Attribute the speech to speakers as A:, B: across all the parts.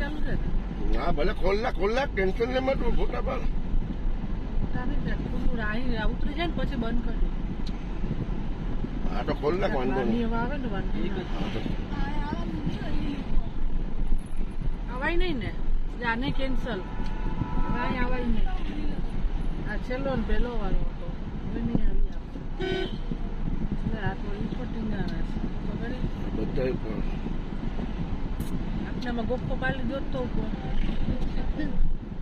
A: ચાલુ છે
B: હા ભલે ખોલ નાખ ટેન્શન ને મત ફોટા પાડ
A: ઉતરી જાય ને પછી બંધ કરી
B: હા તો ખોલ નાખ વાંધો નહીં
A: આવે ને આવાય નહીં ને આને કેન્સલ કાંઈ આવાય નહીં આ છેલ્લો ને પહેલો વાળો હતો હવે નહીં આવી આપણે આ તો ઇમ્પોર્ટિંગ આવે છે
B: બધા
A: આપણામાં ગોપ્પો પાડી દો તો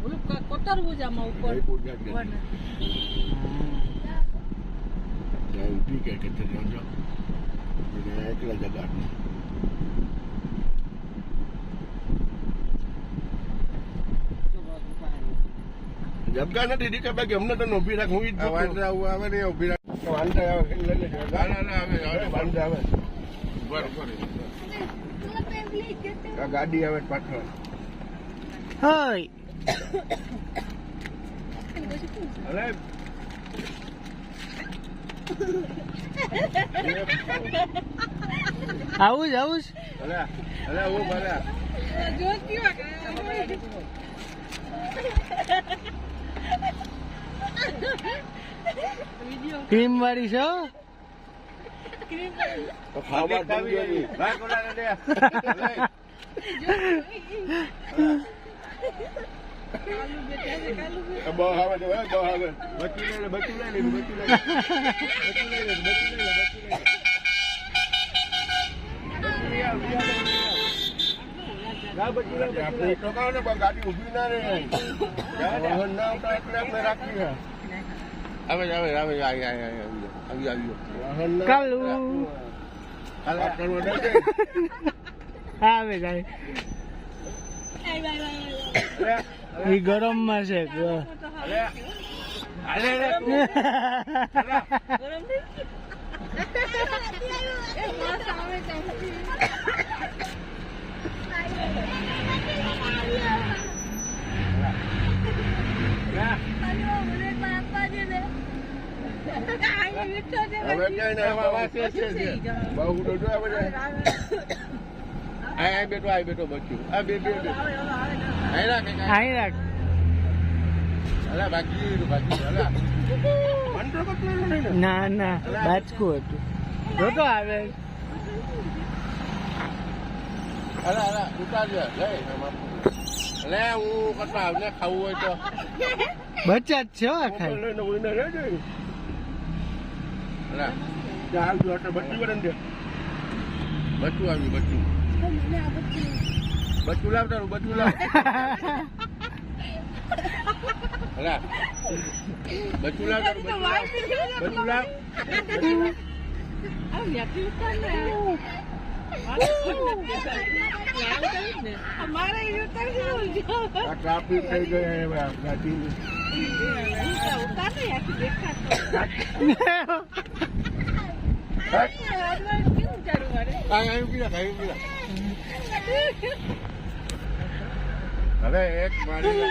A: ઓલું કોતરવું જ આમાં ઉપર
B: ઠીક હે કે જો એકલા જગા જબકા નથી દીકા બાકી અમને તો ઉભી રાખ હું વાંદરા આવે ને ઉભી રાખ વાંદરા આવે વાંદરા આવે ગાડી આવે પાછળ
A: હોય
B: અરે
A: આવું જ
B: અરે ઓ ભલે
A: ક્રીમ વાળી છો
B: તો ખાવા દઉં બહુ આવે બચી લે ગાડી ઉભી ના રહે ના ઉઠા એટલે આપણે રાખી આવે
A: આવે જાય એ ગરમ માં છે બેટો બચ્યું આ બે ના બાચકું હતું જોતો આવે ઉતારજો લે હું કરતા આવને ખાવું હોય તો બચ્ચા જ છે બચ્ચું આવ્યું બચ્ચું લાવ તારું બચ્ચું લાવ બચ્ચું લાવ તારું બચ્ચું લાવ ટ્રાફિક થઈ ગઈ ગાડી હવે એક મારી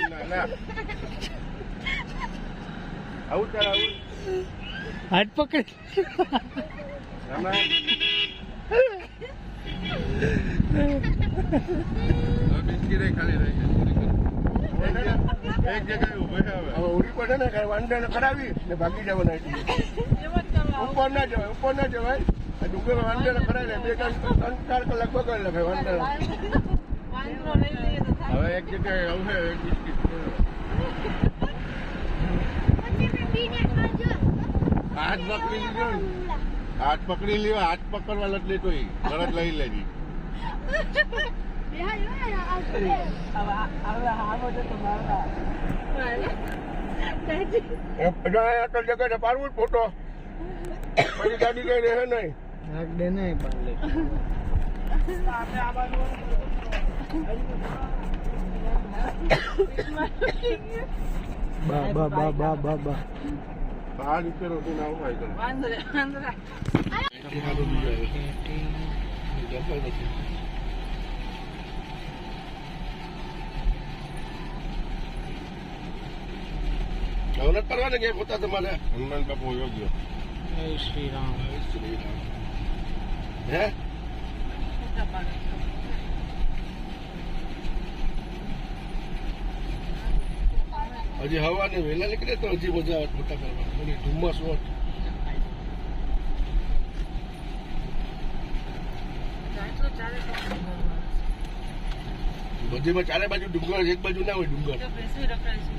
A: આવું ચાલ આવું હાથ પકડ ખાલી રહી એક જગ્યાએ ઉભે હવે ઉડી પડે ને વાંડા ને કરાવી ને ભાગી જવાના ઉપર ના જવાય ડુંગર વાંડા ને કરાવી ને 3-4 કલાક બગાડ લખે વાંડા હવે એક જગ્યાએ આવશે હાથ પકડી લ્યો હાથ પકડવા લટ લેતો તરત લઈ લેજી જગ્યા પાડવું ફોટો પછી ગાડી કઈ રહે નહીં બહાર નીચે રોટી ના હવે પરવા ને ગયા પોતા તમારે હનુમાન બાપુ યોગ્ય શ્રી રામ હે
B: હજી હવાને વહેલા નીકળે તો હજી મજા આવે ફોટા કરવા. ઓલી ધુમ્મસ હોત.
A: ચારસો ચારે
B: બધીમાં ચારે બાજુ ડુંગર, એક બાજુ ના હોય ડુંગર.
A: બેસવી રખાય છે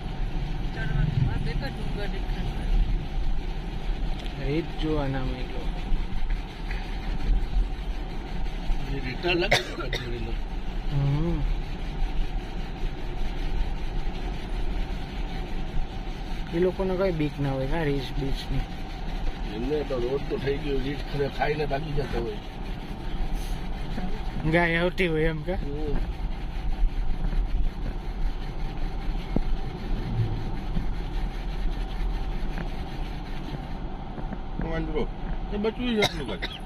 A: ચડવાનું. આ બે જ ડુંગર દેખાય.
C: એ જ જોવાના અમે લોકો.
B: એ રીટા લાગે છે કચેરીનો.
C: એ લોકોને કઈ બીક ના હોય કા રીચ બીચ ની.
B: એમને તો રોજ તો થઈ ગયો, રીચ ખાઈને ભાગી જતો હોય.
C: ગાય આવતી હોય એમ કા.
B: વાંદરો એ બચવું જ એટલું કઈ.